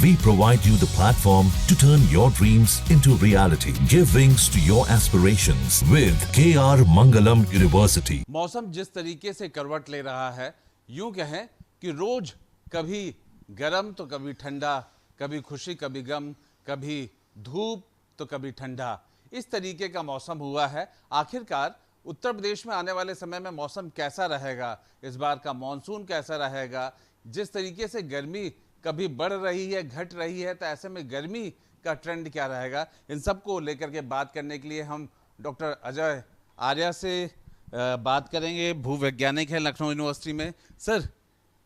We provide you the platform to turn your dreams into reality. Give wings to your aspirations with KR Mangalam University. मौसम जिस तरीके से करवट ले रहा है, यूं कहें कि रोज कभी गर्म तो कभी ठंडा, कभी खुशी कभी गम, कभी धूप तो कभी ठंडा, इस तरीके का मौसम हुआ है। आखिरकार उत्तर प्रदेश में आने वाले समय में मौसम कैसा रहेगा, इस बार का मॉनसून कैसा रहेगा, जिस तरीके से गर्मी कभी बढ़ रही है, घट रही है, तो ऐसे में गर्मी का ट्रेंड क्या रहेगा, इन सब को लेकर के बात करने के लिए हम डॉक्टर अजय आर्या से बात करेंगे। भूवैज्ञानिक है लखनऊ यूनिवर्सिटी में। सर,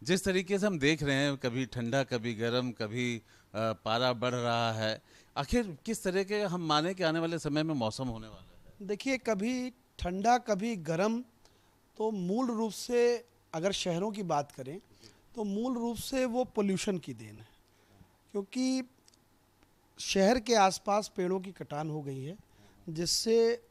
जिस तरीके से हम देख रहे हैं, कभी ठंडा कभी गर्म, कभी पारा बढ़ रहा है, आखिर किस तरह के हम माने कि आने वाले समय में मौसम होने वाला है? देखिए, कभी ठंडा कभी गर्म, तो मूल रूप से अगर शहरों की बात करें तो मूल रूप से वो पोल्यूशन की देन है, क्योंकि शहर के आसपास पेड़ों की कटान हो गई है, जिससे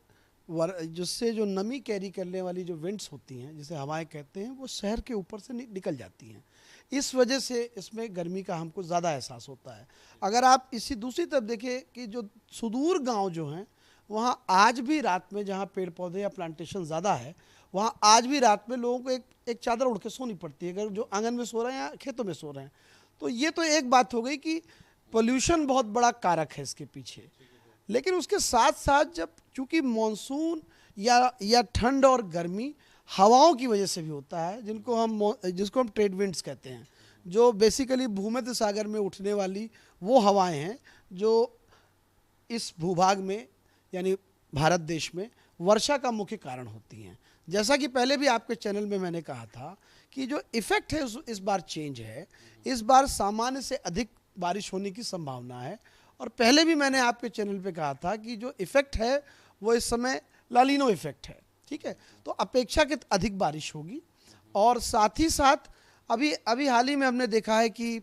जो नमी कैरी करने वाली जो विंड्स होती हैं, जिसे हवाएं कहते हैं, वो शहर के ऊपर से निकल जाती हैं। इस वजह से इसमें गर्मी का हमको ज़्यादा एहसास होता है। अगर आप इसी दूसरी तरफ देखें कि जो सुदूर गांव जो हैं, वहाँ आज भी रात में, जहाँ पेड़ पौधे या प्लांटेशन ज़्यादा है, वहाँ आज भी रात में लोगों को एक चादर ओढ़ के सोनी पड़ती है, अगर जो आंगन में सो रहे हैं या खेतों में सो रहे हैं। तो ये तो एक बात हो गई कि पोल्यूशन बहुत बड़ा कारक है इसके पीछे। लेकिन उसके साथ साथ जब चूँकि मानसून या ठंड और गर्मी हवाओं की वजह से भी होता है, जिसको हम ट्रेड विंड्स कहते हैं, जो बेसिकली भूमध्य सागर में उठने वाली वो हवाएं हैं जो इस भूभाग में यानी भारत देश में वर्षा का मुख्य कारण होती हैं। जैसा कि पहले भी आपके चैनल में मैंने कहा था कि जो इफ़ेक्ट है इस बार चेंज है, इस बार सामान्य से अधिक बारिश होने की संभावना है। और पहले भी मैंने आपके चैनल पे कहा था कि जो इफ़ेक्ट है वो इस समय लालिनो इफ़ेक्ट है, ठीक है। तो अपेक्षाकृत अधिक बारिश होगी। और साथ ही साथ अभी हाल ही में हमने देखा है कि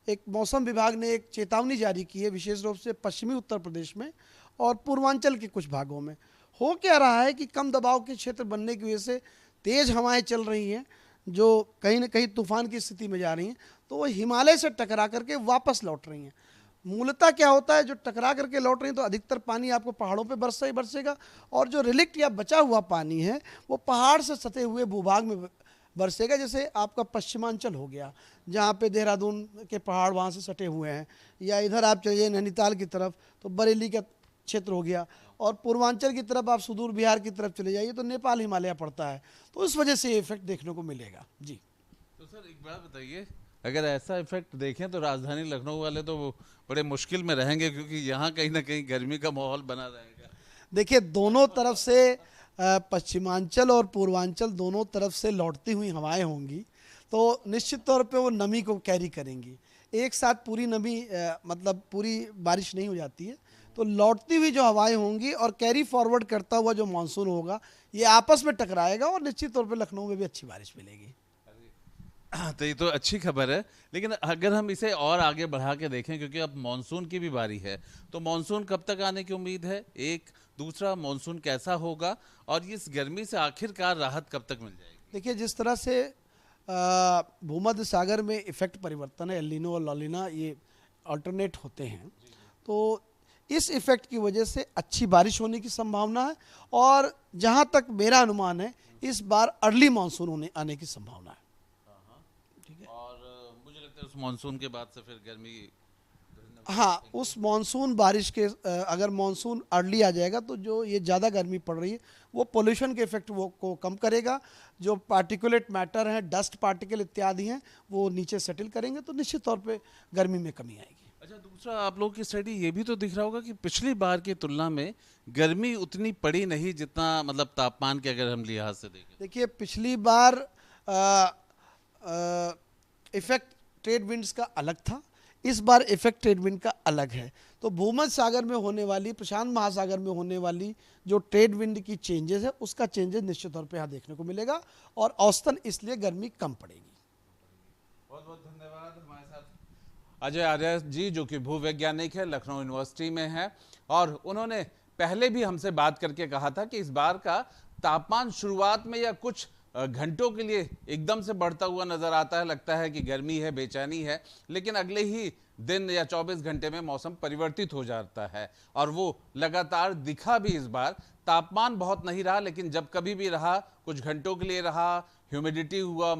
एक मौसम विभाग ने एक चेतावनी जारी की है, विशेष रूप से पश्चिमी उत्तर प्रदेश में और पूर्वांचल के कुछ भागों में। हो क्या रहा है कि कम दबाव के क्षेत्र बनने की वजह से तेज़ हवाएं चल रही हैं, जो कहीं ना कहीं तूफान की स्थिति में जा रही हैं, तो वो हिमालय से टकरा करके वापस लौट रही हैं। मूलतः क्या होता है, जो टकरा करके लौट रही हैं तो अधिकतर पानी आपको पहाड़ों पे बरसेगा, और जो रिलिक्ट या बचा हुआ पानी है वो पहाड़ से सटे हुए भूभाग में बरसेगा। जैसे आपका पश्चिमांचल हो गया, जहाँ पे देहरादून के पहाड़ वहाँ से सटे हुए हैं, या इधर आप चलिए नैनीताल की तरफ तो बरेली का क्षेत्र हो गया, और पूर्वांचल की तरफ आप सुदूर बिहार की तरफ चले जाइए तो नेपाल हिमालय पड़ता है। तो इस वजह से ये इफेक्ट देखने को मिलेगा जी। तो सर, एक बात बताइए, अगर ऐसा इफेक्ट देखें तो राजधानी लखनऊ वाले तो बड़े मुश्किल में रहेंगे, क्योंकि यहाँ कहीं ना कहीं गर्मी का माहौल बना रहेगा। देखिए, दोनों तरफ से पश्चिमांचल और पूर्वांचल दोनों तरफ से लौटती हुई हवाएं होंगी, तो निश्चित तौर पे वो नमी को कैरी करेंगी। एक साथ पूरी नमी मतलब पूरी बारिश नहीं हो जाती है, तो लौटती हुई जो हवाएं होंगी और कैरी फॉरवर्ड करता हुआ जो मानसून होगा, ये आपस में टकराएगा और निश्चित तौर पे लखनऊ में भी अच्छी बारिश मिलेगी। तो ये तो अच्छी खबर है। लेकिन अगर हम इसे और आगे बढ़ा के देखें, क्योंकि अब मानसून की भी बारी है, तो मानसून कब तक आने की उम्मीद है? एक दूसरा, मानसून कैसा होगा और इस गर्मी से आखिरकार राहत कब तक मिल जाएगी? देखिए, जिस तरह से भूमध्य सागर में इफेक्ट परिवर्तन है, एल नीनो और ला नीना, ये अल्टरनेट होते हैं, तो इस इफेक्ट की वजह से अच्छी बारिश होने की संभावना है। और जहाँ तक मेरा अनुमान है, इस बार अर्ली मानसून आने की संभावना है। और मुझे लगता है उस मानसून के बाद से फिर गर्मी, हाँ, उस मानसून बारिश के अगर मानसून अर्ली आ जाएगा तो जो ये ज़्यादा गर्मी पड़ रही है वो पोल्यूशन के इफेक्ट को कम करेगा। जो पार्टिकुलेट मैटर है, डस्ट पार्टिकल इत्यादि हैं, वो नीचे सेटल करेंगे, तो निश्चित तौर पे गर्मी में कमी आएगी। अच्छा, दूसरा, आप लोगों की स्टडी ये भी तो दिख रहा होगा कि पिछली बार की तुलना में गर्मी उतनी पड़ी नहीं जितना, मतलब तापमान के अगर हम लिहाज से देखें। देखिए, पिछली बार इफेक्ट ट्रेड विंड्स का अलग था, इस बार इफेक्ट ट्रेड विंड का अलग है। तो भूमध्य सागर में होने वाली, प्रशांत महासागर में होने वाली जो ट्रेड विंड की चेंजेस है, उसका चेंजेस निश्चित तौर पे यहाँ देखने को मिलेगा, और औसतन इसलिए गर्मी कम पड़ेगी। बहुत बहुत धन्यवाद। हमारे साथ अजय आर्या जी, जो कि भूवैज्ञानिक है, लखनऊ यूनिवर्सिटी में है, और उन्होंने पहले भी हमसे बात करके कहा था कि इस बार का तापमान शुरुआत में या कुछ घंटों के लिए एकदम से बढ़ता हुआ नजर आता है, लगता है कि गर्मी है, बेचैनी है, लेकिन अगले ही दिन या 24 घंटे में मौसम परिवर्तित हो जाता है और वो लगातार दिखा भी। इस बार तापमान बहुत नहीं रहा, लेकिन जब कभी भी रहा कुछ घंटों के लिए रहा, ह्यूमिडिटी हुआ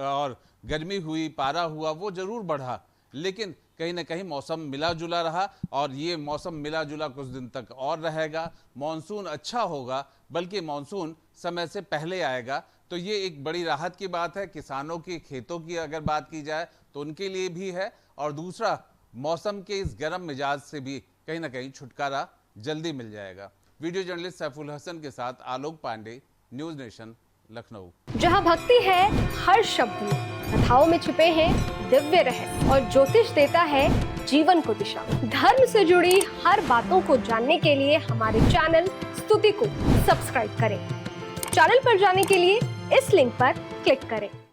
और गर्मी हुई, पारा हुआ, वो जरूर बढ़ा, लेकिन कहीं ना कहीं मौसम मिला जुला रहा और ये मौसम मिला जुला कुछ दिन तक और रहेगा। मॉनसून अच्छा होगा, बल्कि मॉनसून समय से पहले आएगा, तो ये एक बड़ी राहत की बात है। किसानों की, खेतों की अगर बात की जाए तो उनके लिए भी है, और दूसरा मौसम के इस गर्म मिजाज से भी कहीं ना कहीं छुटकारा जल्दी मिल जाएगा। वीडियो जर्नलिस्ट सैफुल हसन के साथ आलोक पांडे, न्यूज नेशन, लखनऊ। जहां भक्ति है हर शब्द में, कथाओं में छुपे हैं दिव्य रहस्य और ज्योतिष देता है जीवन को दिशा। धर्म से जुड़ी हर बातों को जानने के लिए हमारे चैनल स्तुति को सब्सक्राइब करें। चैनल पर जाने के लिए इस लिंक पर क्लिक करें।